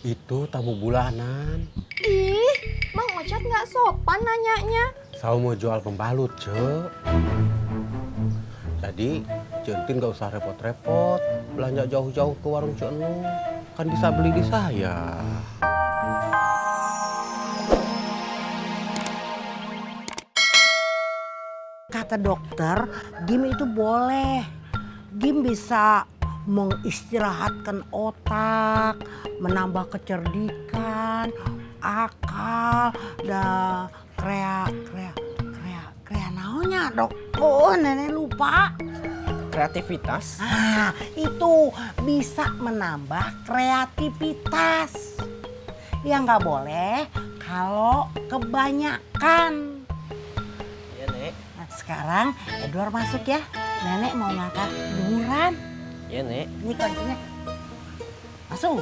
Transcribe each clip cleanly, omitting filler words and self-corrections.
Itu tamu bulanan. Ih, Mang Ocat nggak sopan nanyanya. Saya mau jual pembalut, Ce. Jadi, Centin gak usah repot-repot belanja jauh-jauh ke warung Cik Enung. Kan bisa beli di saya. Kata dokter, Gim itu boleh. Gim bisa mengistirahatkan otak, menambah kecerdikan, akal, dan krea naonnya dok. Oh, nenek lupa. Kreativitas. Ah, itu bisa menambah kreativitas. Yang nggak boleh kalau kebanyakan. Iya, Nek. Nah, sekarang Edward masuk ya. Nenek mau ngangkat jemuran. Iya, Nek. Ini kuncinya. Masuk.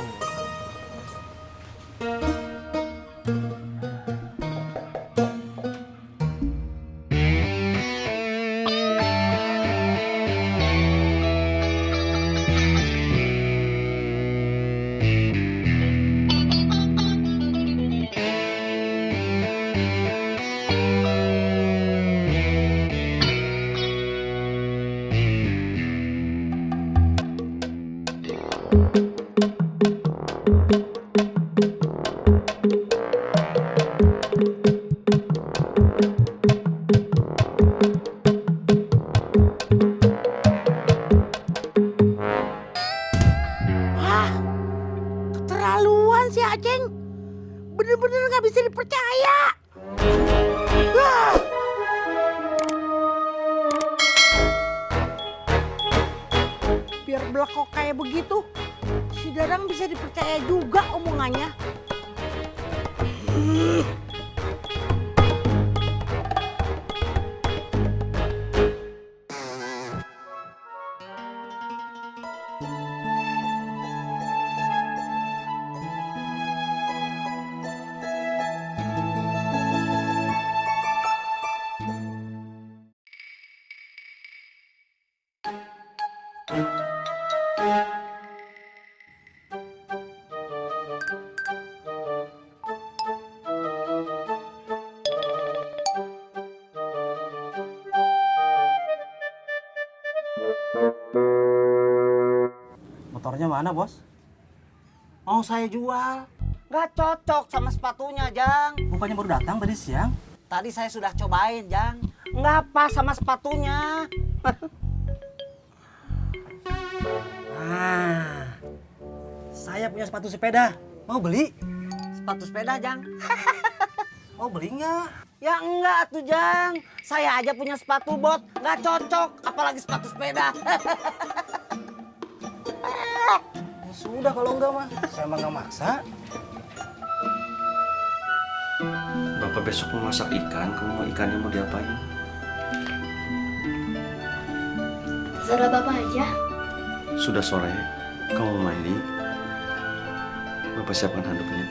Hah? Keterlaluan si Aceng. Bener-bener nggak bisa dipercaya. Wah! Biar belakok kayak begitu, si Dadang bisa dipercaya juga omongannya. Motornya mana, Bos? Mau saya jual. Nggak cocok sama sepatunya, Jang. Bukannya baru datang tadi siang? Tadi saya sudah cobain, Jang. Nggak pas sama sepatunya. Ah, saya punya sepatu sepeda. Mau beli? Sepatu sepeda, Jang. Mau beli nggak? Ya enggak tuh, Jang. Saya aja punya sepatu bot. Nggak cocok, apalagi sepatu sepeda. Ya sudah kalau enggak mah, saya emang nggak maksa. Bapak besok mau masak ikan, kamu mau ikannya mau diapain? Terserah Bapak aja. Sudah sore, kamu mau mandi? Bapak siapkan handuknya.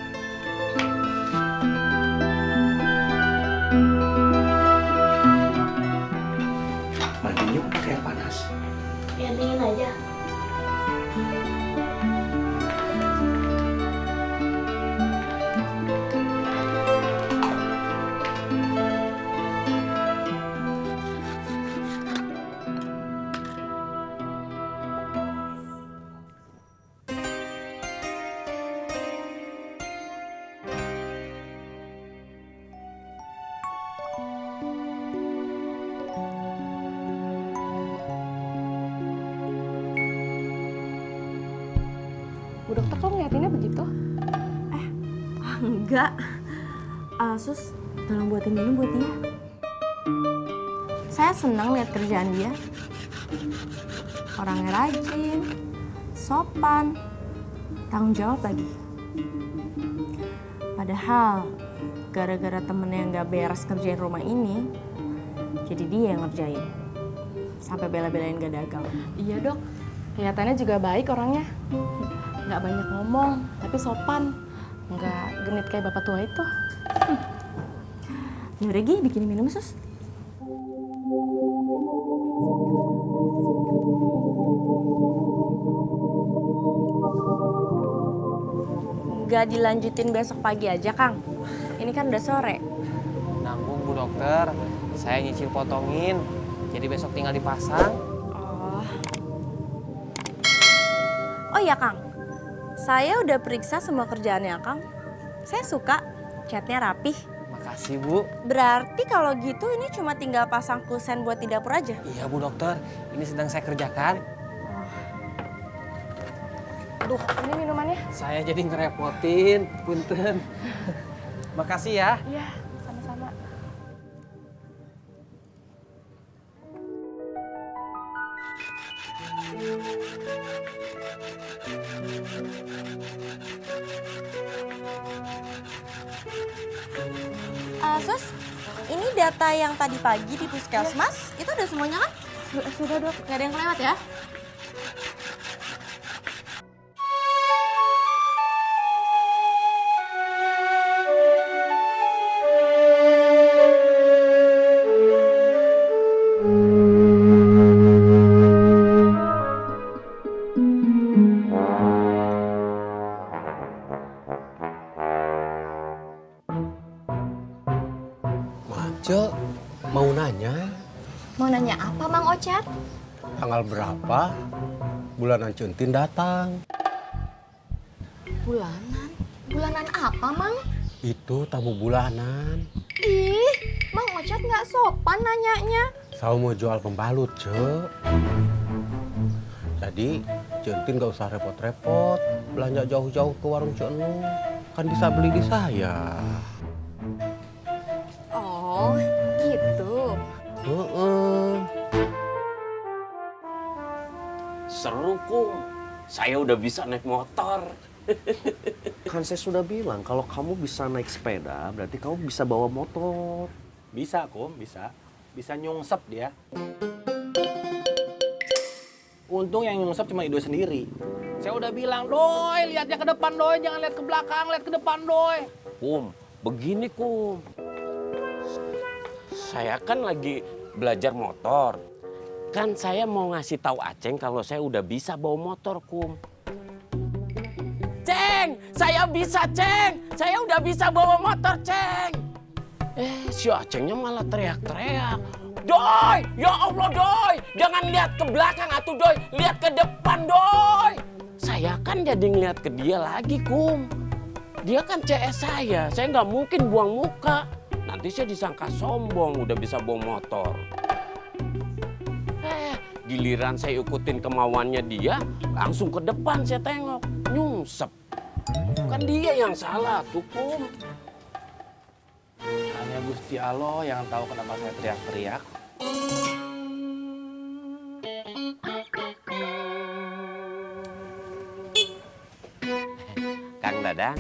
Mandinya pakai air panas. Yang dingin aja. Bu dokter kok ngeliatinnya begitu? Enggak. Sus, tolong buatin minum buat dia. Saya senang lihat kerjaan dia. Orangnya rajin, sopan, tanggung jawab lagi. Padahal gara-gara temennya nggak beres kerjain rumah ini, jadi dia yang ngerjain. Sampai bela-belain gak dagang. Iya dok, kelihatannya juga baik orangnya. Nggak banyak ngomong, tapi sopan. Nggak genit kayak bapak tua itu. Yaudah Gi, bikinin minum sus. Gak dilanjutin besok pagi aja, Kang? Ini kan udah sore. Nanggung Bu Dokter, saya nyicil potongin. Jadi besok tinggal dipasang. Oh. Oh iya, Kang. Saya udah periksa semua kerjaannya, Kang. Saya suka, catnya rapih. Makasih Bu. Berarti kalau gitu ini cuma tinggal pasang kusen buat di dapur aja? Iya Bu Dokter, ini sedang saya kerjakan. Aduh, ini minumannya. Saya jadi ngerepotin, punten. Makasih ya. Iya, sama-sama. Sus, ini data yang tadi pagi di puskesmas, itu udah semuanya kan? Sudah, Dok. Gak ada yang kelewat ya? Cek, mau nanya Mau nanya apa, Mang Ocat? tanggal berapa bulanan Centin datang? Bulanan? Bulanan apa, Mang? Itu tamu bulanan. Ih, Mang Ocat nggak sopan nanyanya. Saya mau jual pembalut, Cek. Jadi, Centin gak usah repot-repot belanja jauh-jauh ke warung Cik Enung. Kan bisa beli di saya. Oh, gitu. Seru Kum, saya udah bisa naik motor. Kan saya sudah bilang kalau kamu bisa naik sepeda, berarti kamu bisa bawa motor. Bisa, Kum, bisa. Bisa nyungsep dia. Untung yang nyungsep cuma Ido sendiri. Saya udah bilang, Doi, lihatnya ke depan, Doi. Jangan lihat ke belakang, lihat ke depan, Doi. Kum, begini Kum. Saya kan lagi belajar motor. Kan saya mau ngasih tahu Aceng kalau saya udah bisa bawa motor, Kum. Ceng, saya bisa, Ceng. Saya udah bisa bawa motor, Ceng. Si Acengnya malah teriak-teriak. Doi, ya Allah, Doi. Jangan lihat ke belakang atuh, Doi. Lihat ke depan, Doi. Saya kan jadi ngeliat ke dia lagi, Kum. Dia kan CS saya nggak mungkin buang muka. Nanti saya disangka sombong udah bisa bawa motor. Giliran saya ikutin kemauannya dia, langsung ke depan saya tengok, nyungsep. Kan dia yang salah tuh, Kum. Hanya Gusti Allah yang tahu kenapa saya teriak-teriak. Kang Dadang.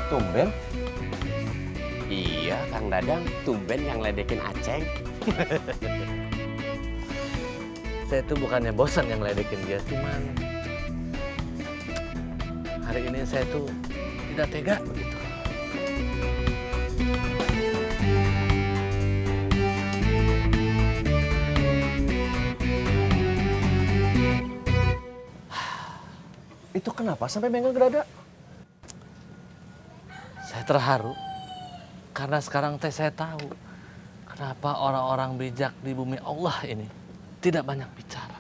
Tumben? Iya, Kang Dadang, tumben yang ledekin Aceng. Saya tuh bukannya bosan yang ledekin dia, cuman hari ini saya tuh tidak tega begitu. Itu kenapa sampai megang ke dada? Saya terharu karena sekarang teh saya tahu kenapa orang-orang bijak di bumi Allah ini tidak banyak bicara.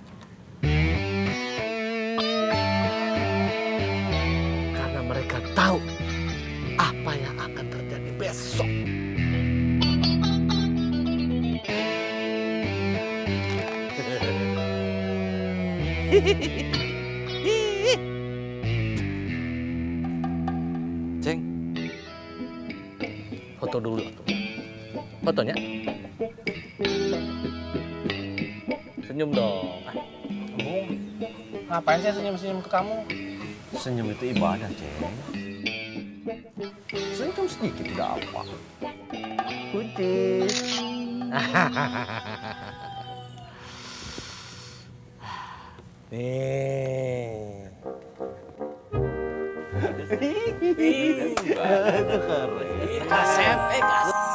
Karena mereka tahu apa yang akan terjadi besok. Ceng, foto dulu atuh. Fotonya. Senyum dong. Bung, ngapain saya senyum-senyum ke kamu? Senyum itu ibadah, Ceng. Senyum sedikit tidak apa. Putih. Nih. Kasep, kasep.